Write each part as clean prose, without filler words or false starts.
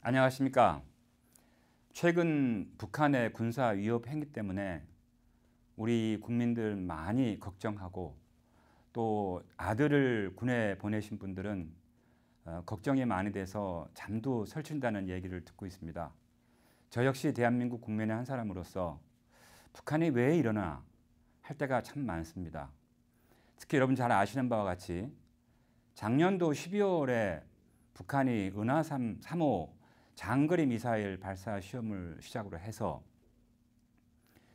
안녕하십니까. 최근 북한의 군사 위협 행위 때문에 우리 국민들 많이 걱정하고 또 아들을 군에 보내신 분들은 걱정이 많이 돼서 잠도 설친다는 얘기를 듣고 있습니다. 저 역시 대한민국 국민의 한 사람으로서 북한이 왜 이러나 할 때가 참 많습니다. 특히 여러분 잘 아시는 바와 같이 작년도 12월에 북한이 은하 3호 장거리 미사일 발사 시험을 시작으로 해서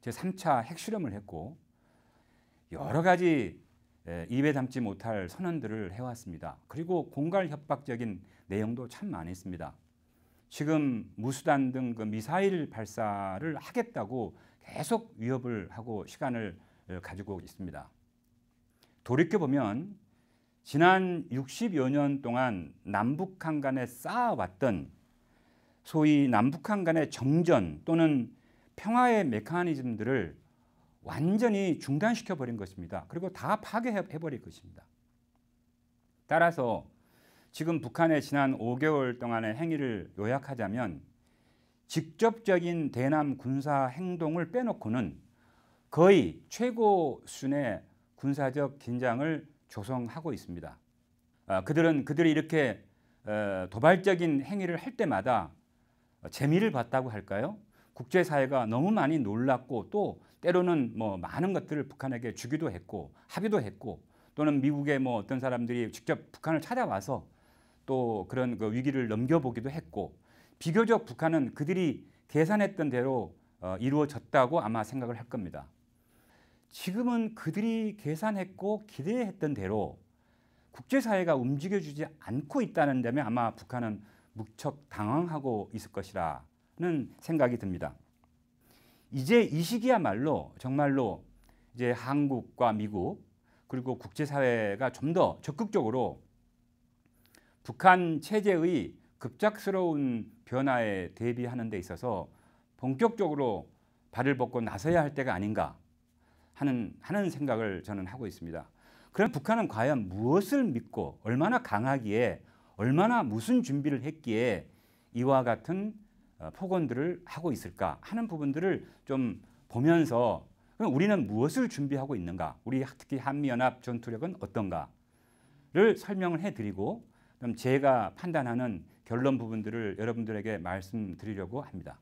제3차 핵실험을 했고 여러 가지 입에 담지 못할 선언들을 해왔습니다. 그리고 공갈 협박적인 내용도 참 많이 있습니다. 지금 무수단 등 그 미사일 발사를 하겠다고 계속 위협을 하고 시간을 가지고 있습니다. 돌이켜보면 지난 60여 년 동안 남북한 간에 쌓아왔던 소위 남북한 간의 정전 또는 평화의 메커니즘들을 완전히 중단시켜 버린 것입니다. 그리고 다 파괴해 버릴 것입니다. 따라서 지금 북한의 지난 5개월 동안의 행위를 요약하자면 직접적인 대남 군사 행동을 빼놓고는 거의 최고 수준의 군사적 긴장을 조성하고 있습니다. 그들이 이렇게 도발적인 행위를 할 때마다 재미를 봤다고 할까요? 국제사회가 너무 많이 놀랐고 또 때로는 많은 것들을 북한에게 주기도 했고 합의도 했고 또는 미국의 어떤 사람들이 직접 북한을 찾아와서 또 그런 그 위기를 넘겨보기도 했고 비교적 북한은 그들이 계산했던 대로 이루어졌다고 아마 생각을 할 겁니다. 지금은 그들이 계산했고 기대했던 대로 국제사회가 움직여주지 않고 있다는 점에 아마 북한은 무척 당황하고 있을 것이라는 생각이 듭니다. 이제 이 시기야말로 정말로 이제 한국과 미국 그리고 국제사회가 좀 더 적극적으로 북한 체제의 급작스러운 변화에 대비하는 데 있어서 본격적으로 발을 뻗고 나서야 할 때가 아닌가 하는 생각을 저는 하고 있습니다. 그럼 북한은 과연 무엇을 믿고 얼마나 강하기에 얼마나 무슨 준비를 했기에 이와 같은 폭언들을 하고 있을까 하는 부분들을 좀 보면서 우리는 무엇을 준비하고 있는가, 우리 특히 한미연합 전투력은 어떤가를 설명을 해드리고 그럼 제가 판단하는 결론 부분들을 여러분들에게 말씀드리려고 합니다.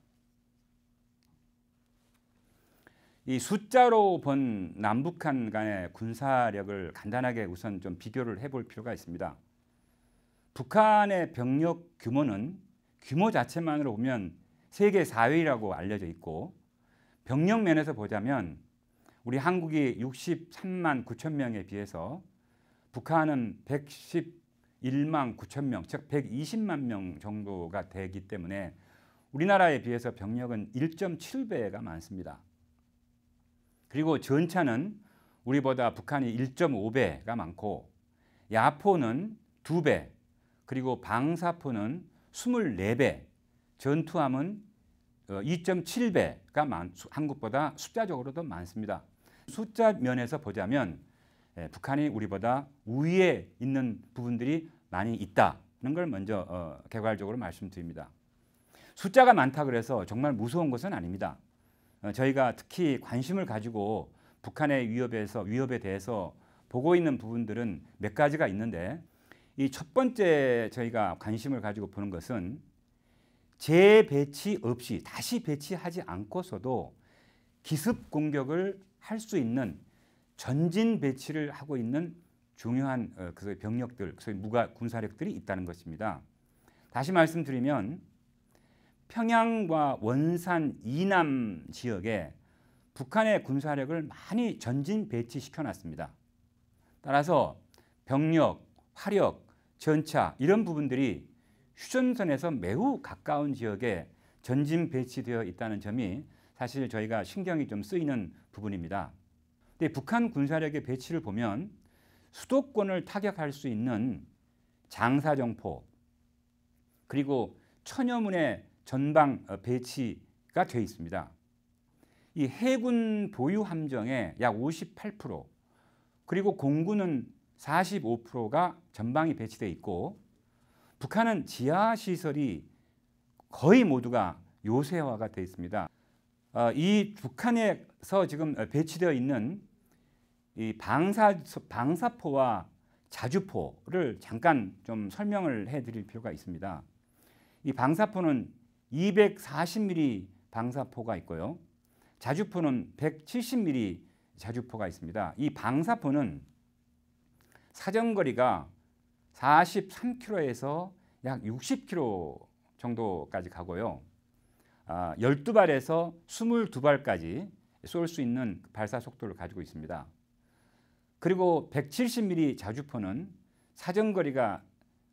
이 숫자로 본 남북한 간의 군사력을 간단하게 우선 좀 비교를 해볼 필요가 있습니다. 북한의 병력 규모는 규모 자체만으로 보면 세계 4위라고 알려져 있고 병력 면에서 보자면 우리 한국이 63만 9천 명에 비해서 북한은 111만 9천 명, 즉 120만 명 정도가 되기 때문에 우리나라에 비해서 병력은 1.7배가 많습니다. 그리고 전차는 우리보다 북한이 1.5배가 많고 야포는 2배, 그리고 방사포는 24배, 전투함은 2.7배가 한국보다 숫자적으로도 많습니다. 숫자 면에서 보자면 북한이 우리보다 우위에 있는 부분들이 많이 있다는 걸 먼저 개괄적으로 말씀드립니다. 숫자가 많다 그래서 정말 무서운 것은 아닙니다. 저희가 특히 관심을 가지고 북한의 위협에 대해서 보고 있는 부분들은 몇 가지가 있는데 이 첫 번째 저희가 관심을 가지고 보는 것은 재배치 없이 다시 배치하지 않고서도 기습 공격을 할 수 있는 전진 배치를 하고 있는 중요한 병력들, 군사력들이 있다는 것입니다. 다시 말씀드리면 평양과 원산 이남 지역에 북한의 군사력을 많이 전진 배치시켜 놨습니다. 따라서 병력, 화력, 전차 이런 부분들이 휴전선에서 매우 가까운 지역에 전진 배치되어 있다는 점이 사실 저희가 신경이 좀 쓰이는 부분입니다. 근데 북한 군사력의 배치를 보면 수도권을 타격할 수 있는 장사정포 그리고 천여 문의 전방 배치가 되어 있습니다. 이 해군 보유 함정의 약 58% 그리고 공군은 45%가 전방에 배치되어 있고 북한은 지하 시설이 거의 모두가 요새화가 되어 있습니다. 이 북한에서 지금 배치되어 있는 이 방사포와 자주포를 잠깐 좀 설명을 해드릴 필요가 있습니다. 이 방사포는 240mm 방사포가 있고요. 자주포는 170mm 자주포가 있습니다. 이 방사포는 사정거리가 43km에서 약 60km 정도까지 가고요. 12발에서 22발까지 쏠 수 있는 발사 속도를 가지고 있습니다. 그리고 170mm 자주포는 사정거리가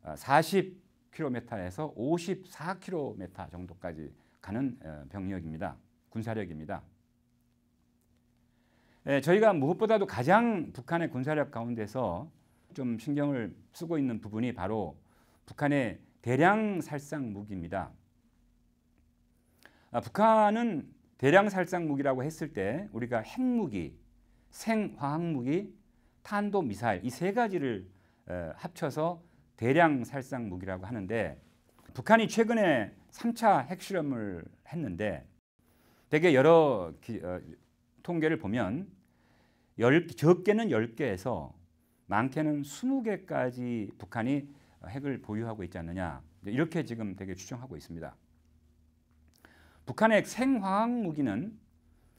40km에서 54km 정도까지 가는 병력입니다. 군사력입니다. 저희가 무엇보다도 가장 북한의 군사력 가운데서 좀 신경을 쓰고 있는 부분이 바로 북한의 대량 살상 무기입니다. 북한은 대량 살상 무기라고 했을 때 우리가 핵무기, 생화학무기, 탄도미사일 이 세 가지를 합쳐서 대량 살상 무기라고 하는데, 북한이 최근에 3차 핵실험을 했는데 되게 여러 통계를 보면 적게는 10개에서 많게는 20개까지 북한이 핵을 보유하고 있지 않느냐, 이렇게 지금 되게 추정하고 있습니다. 북한의 생화학 무기는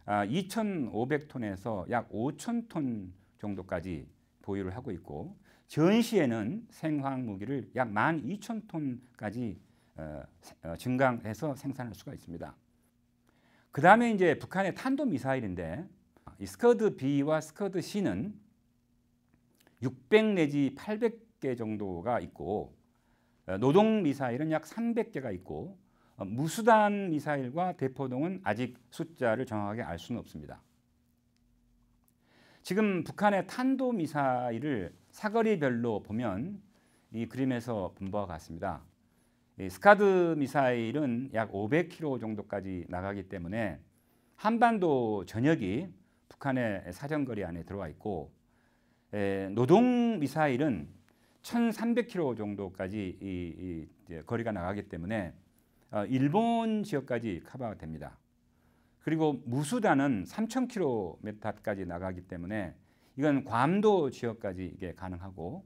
2,500톤에서 약 5,000톤 정도까지 보유를 하고 있고, 전시에는 생화학 무기를 약 12,000톤까지 증강해서 생산할 수가 있습니다. 그 다음에 이제 북한의 탄도미사일인데, 이 스커드 B와 스커드 C는 600 내지 800개 정도가 있고, 노동 미사일은 약 300개가 있고, 무수단 미사일과 대포동은 아직 숫자를 정확하게 알 수는 없습니다. 지금 북한의 탄도미사일을 사거리별로 보면 이 그림에서 본 바와 같습니다. 이 스카드 미사일은 약 500km 정도까지 나가기 때문에 한반도 전역이 북한의 사정거리 안에 들어와 있고, 노동 미사일은 1,300km 정도까지 이 거리가 나가기 때문에 일본 지역까지 커버가 됩니다. 그리고 무수단은 3,000km까지 나가기 때문에 이건 괌도 지역까지 이게 가능하고,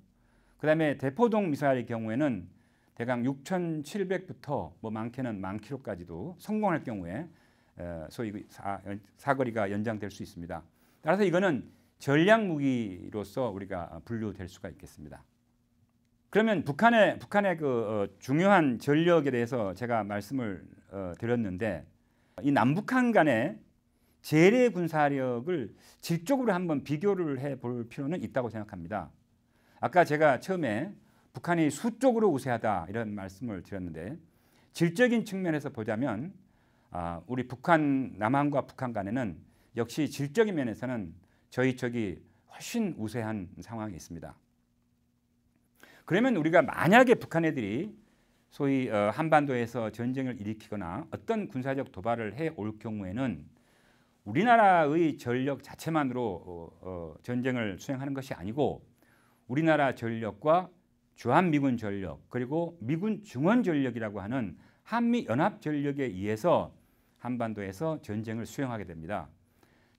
그다음에 대포동 미사일의 경우에는 대강 6,700부터 뭐 많게는 10,000km까지도 성공할 경우에 소위 사거리가 연장될 수 있습니다. 따라서 이거는 전략 무기로서 우리가 분류될 수가 있겠습니다. 그러면 북한의 그 중요한 전력에 대해서 제가 말씀을 드렸는데, 이 남북한 간의 재래 군사력을 질적으로 한번 비교를 해볼 필요는 있다고 생각합니다. 아까 제가 처음에 북한이 수적으로 우세하다 이런 말씀을 드렸는데, 질적인 측면에서 보자면 우리 남한과 북한 간에는 역시 질적인 면에서는 저희 쪽이 훨씬 우세한 상황이 있습니다. 그러면 우리가 만약에 북한 애들이 소위 한반도에서 전쟁을 일으키거나 어떤 군사적 도발을 해올 경우에는 우리나라의 전력 자체만으로 전쟁을 수행하는 것이 아니고, 우리나라 전력과 주한미군 전력 그리고 미군 증원 전력이라고 하는 한미연합 전력에 의해서 한반도에서 전쟁을 수행하게 됩니다.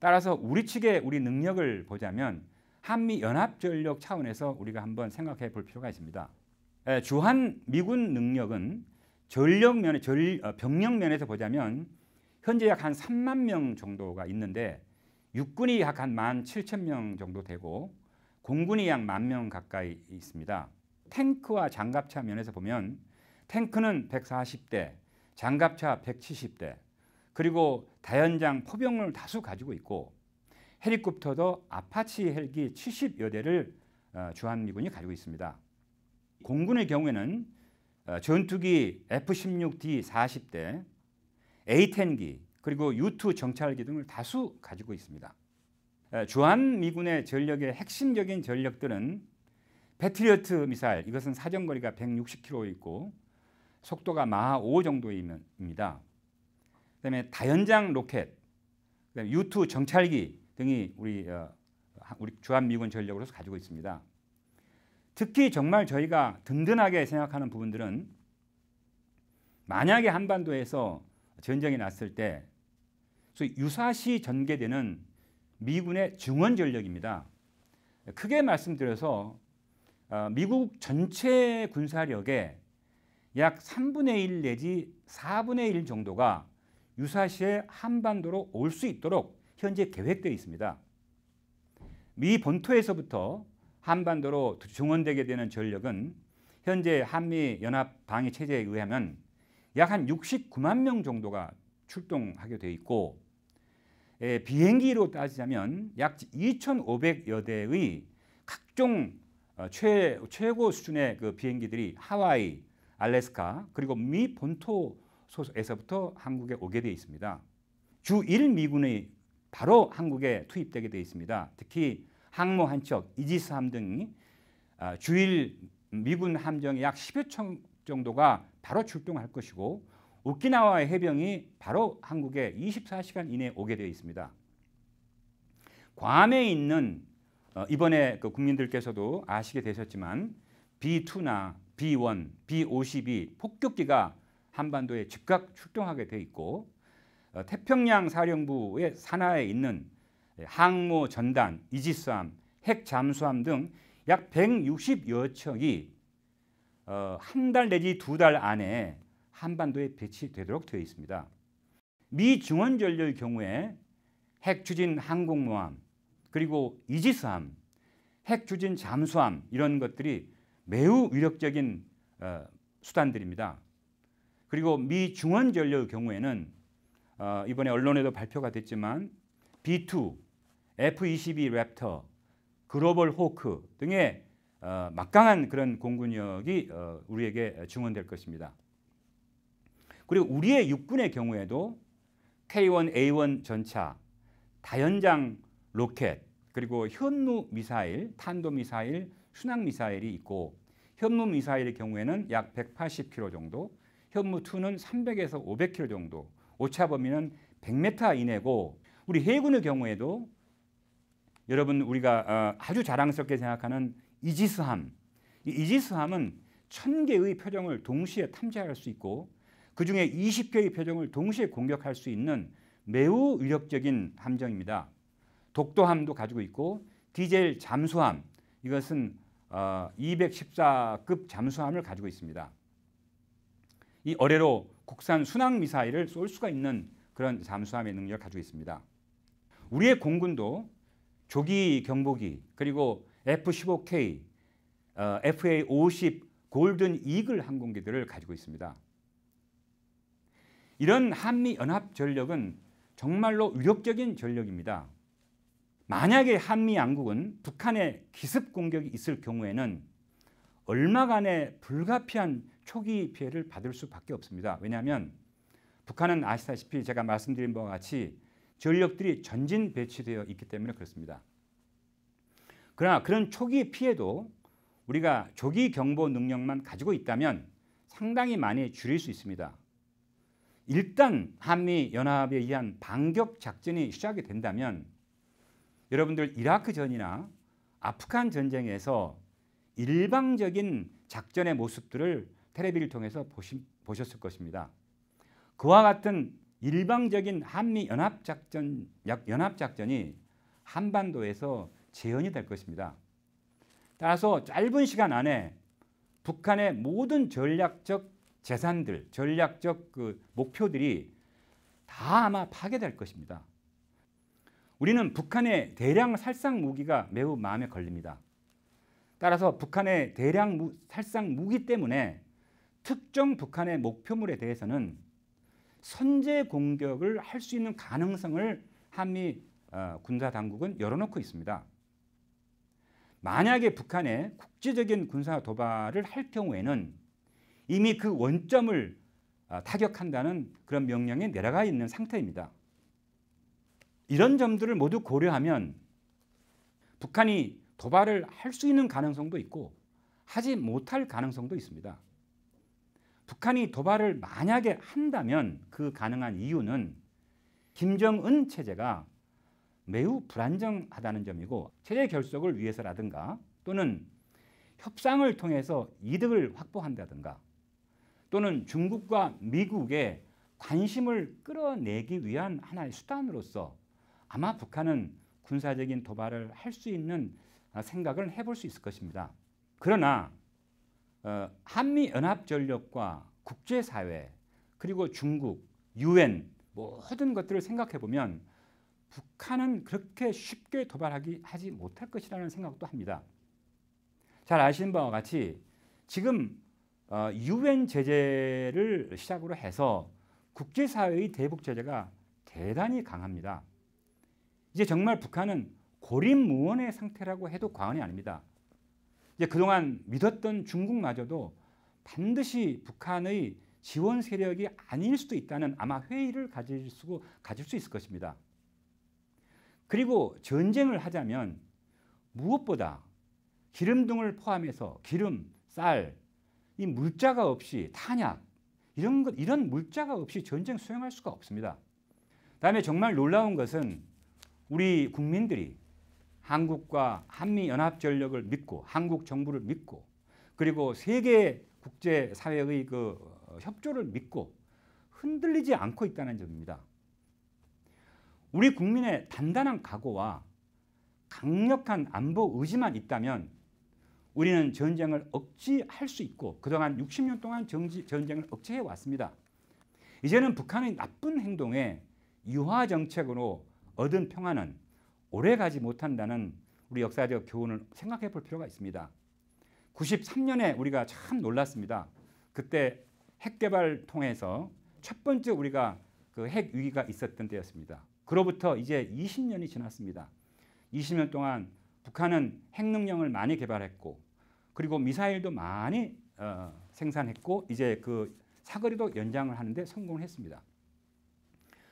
따라서 우리 측의 우리 능력을 보자면 한미연합 전력 차원에서 우리가 한번 생각해 볼 필요가 있습니다. 주한미군 능력은 병력 면에서 보자면 현재 약 한 3만 명 정도가 있는데, 육군이 약 한 17,000명 정도 되고 공군이 약 10,000명 가까이 있습니다. 탱크와 장갑차 면에서 보면 탱크는 140대, 장갑차 170대, 그리고 다연장 포병을 다수 가지고 있고, 헬리콥터도 아파치 헬기 70여 대를 주한미군이 가지고 있습니다. 공군의 경우에는 전투기 F-16D 40대, A-10기, 그리고 U-2 정찰기 등을 다수 가지고 있습니다. 주한미군의 전력의 핵심적인 전력들은 패트리어트 미사일, 이것은 사정거리가 160km 있고 속도가 마하 5 정도입니다. 그다음에 다연장 로켓, 그다음에 U-2 정찰기 등이 우리 주한미군 전력으로서 가지고 있습니다. 특히 정말 저희가 든든하게 생각하는 부분들은 만약에 한반도에서 전쟁이 났을 때 소위 유사시 전개되는 미군의 증원 전력입니다. 크게 말씀드려서 미국 전체 군사력의 약 3분의 1 내지 4분의 1 정도가 유사시에 한반도로 올 수 있도록 현재 계획되어 있습니다. 미 본토에서부터 한반도로 증원되게 되는 전력은 현재 한미 연합 방위 체제에 의하면 약 한 69만 명 정도가 출동하게 되어 있고, 비행기로 따지자면 약 2,500여 대의 각종 최고 수준의 그 비행기들이 하와이, 알래스카 그리고 미 본토에서부터 한국에 오게 되어 있습니다. 주 1 미군이 바로 한국에 투입되게 되어 있습니다. 특히 항모 한 척, 이지스함 등이 주일 미군 함정이 약 10여 척 정도가 바로 출동할 것이고, 오키나와의 해병이 바로 한국에 24시간 이내에 오게 되어 있습니다. 괌에 있는 이번에 그 국민들께서도 아시게 되셨지만 B2나 B1, B52 폭격기가 한반도에 즉각 출동하게 되어 있고, 태평양 사령부의 산하에 있는 항모 전단, 이지스함, 핵 잠수함 등 약 160여 척이 한 달 내지 2달 안에 한반도에 배치되도록 되어 있습니다. 미 증원 전력의 경우에 핵 추진 항공모함, 그리고 이지스함, 핵 추진 잠수함 이런 것들이 매우 위력적인 수단들입니다. 그리고 미 증원 전력의 경우에는 이번에 언론에도 발표가 됐지만 B2, F-22 랩터, 글로벌 호크 등의 막강한 그런 공군력이 우리에게 증원될 것입니다. 그리고 우리의 육군의 경우에도 K1A1 전차, 다연장 로켓, 그리고 현무 미사일, 탄도 미사일, 순항 미사일이 있고, 현무 미사일의 경우에는 약 180km 정도, 현무 2는 300에서 500km 정도, 오차 범위는 100m 이내고, 우리 해군의 경우에도 여러분 우리가 아주 자랑스럽게 생각하는 이지스함, 이 이지스함은 1000개의 표적을 동시에 탐지할 수 있고, 그 중에 20개의 표적을 동시에 공격할 수 있는 매우 위력적인 함정입니다. 독도함도 가지고 있고, 디젤 잠수함, 이것은 214급 잠수함을 가지고 있습니다. 이 어뢰로 국산 순항 미사일을 쏠 수가 있는 그런 잠수함의 능력을 가지고 있습니다. 우리의 공군도 조기 경보기, 그리고 F-15K, FA-50 골든 이글 항공기들을 가지고 있습니다. 이런 한미 연합 전력은 정말로 위력적인 전력입니다. 만약에 한미 양국은 북한의 기습 공격이 있을 경우에는 얼마간의 불가피한 초기 피해를 받을 수밖에 없습니다. 왜냐하면 북한은 아시다시피 제가 말씀드린 바와 같이 전력들이 전진 배치되어 있기 때문에 그렇습니다. 그러나 그런 초기 피해도 우리가 조기 경보 능력만 가지고 있다면 상당히 많이 줄일 수 있습니다. 일단 한미 연합에 의한 반격 작전이 시작이 된다면 여러분들 이라크 전이나 아프간 전쟁에서 일방적인 작전의 모습들을 텔레비를 통해서 보셨을 것입니다. 그와 같은 일방적인 한미 연합작전이 한반도에서 재현이 될 것입니다. 따라서 짧은 시간 안에 북한의 모든 전략적 재산들, 전략적 그 목표들이 다 아마 파괴될 것입니다. 우리는 북한의 대량 살상 무기가 매우 마음에 걸립니다. 따라서 북한의 대량 살상 무기 때문에 특정 북한의 목표물에 대해서는 선제 공격을 할 수 있는 가능성을 한미 군사 당국은 열어놓고 있습니다. 만약에 북한의 국제적인 군사 도발을 할 경우에는 이미 그 원점을 타격한다는 그런 명령이 내려가 있는 상태입니다. 이런 점들을 모두 고려하면 북한이 도발을 할 수 있는 가능성도 있고 하지 못할 가능성도 있습니다. 북한이 도발을 만약에 한다면 그 가능한 이유는 김정은 체제가 매우 불안정하다는 점이고, 체제 결속을 위해서라든가 또는 협상을 통해서 이득을 확보한다든가 또는 중국과 미국의 관심을 끌어내기 위한 하나의 수단으로서 아마 북한은 군사적인 도발을 할 수 있는 생각을 해볼 수 있을 것입니다. 그러나 한미연합전력과 국제사회 그리고 중국, UN 모든 것들을 생각해 보면 북한은 그렇게 쉽게 하지 못할 것이라는 생각도 합니다. 잘 아시는 바와 같이 지금 UN 제재를 시작으로 해서 국제사회의 대북 제재가 대단히 강합니다. 이제 정말 북한은 고립무원의 상태라고 해도 과언이 아닙니다. 이제 그동안 믿었던 중국마저도 반드시 북한의 지원 세력이 아닐 수도 있다는 아마 회의를 가질 수 있을 것입니다. 그리고 전쟁을 하자면 무엇보다 기름등을 포함해서 기름, 쌀, 이 물자가 없이 탄약 이런 물자가 없이 전쟁 수행할 수가 없습니다. 다음에 정말 놀라운 것은 우리 국민들이 한국과 한미연합전력을 믿고 한국 정부를 믿고 그리고 세계 국제사회의 그 협조를 믿고 흔들리지 않고 있다는 점입니다. 우리 국민의 단단한 각오와 강력한 안보 의지만 있다면 우리는 전쟁을 억제할 수 있고 그동안 60년 동안 전쟁을 억제해 왔습니다. 이제는 북한의 나쁜 행동에 유화 정책으로 얻은 평화는 오래가지 못한다는 우리 역사적 교훈을 생각해 볼 필요가 있습니다. 93년에 우리가 참 놀랐습니다. 그때 핵 개발 통해서 첫 번째 우리가 그 핵 위기가 있었던 때였습니다. 그로부터 이제 20년이 지났습니다. 20년 동안 북한은 핵 능력을 많이 개발했고 그리고 미사일도 많이 생산했고 이제 그 사거리도 연장을 하는데 성공했습니다.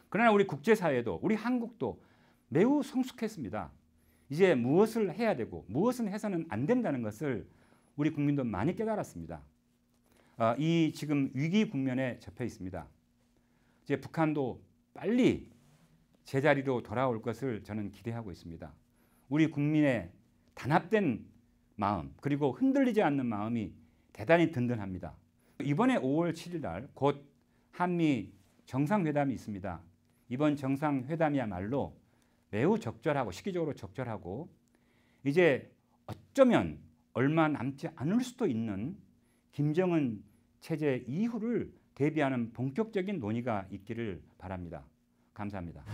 그러나 우리 국제사회도 우리 한국도 매우 성숙했습니다. 이제 무엇을 해야 되고 무엇은 해서는 안 된다는 것을 우리 국민도 많이 깨달았습니다. 이 지금 위기 국면에 접해 있습니다. 이제 북한도 빨리 제자리로 돌아올 것을 저는 기대하고 있습니다. 우리 국민의 단합된 마음 그리고 흔들리지 않는 마음이 대단히 든든합니다. 이번에 5월 7일 날 곧 한미 정상회담이 있습니다. 이번 정상회담이야말로 매우 적절하고 시기적으로 적절하고 이제 어쩌면 얼마 남지 않을 수도 있는 김정은 체제 이후를 대비하는 본격적인 논의가 있기를 바랍니다. 감사합니다.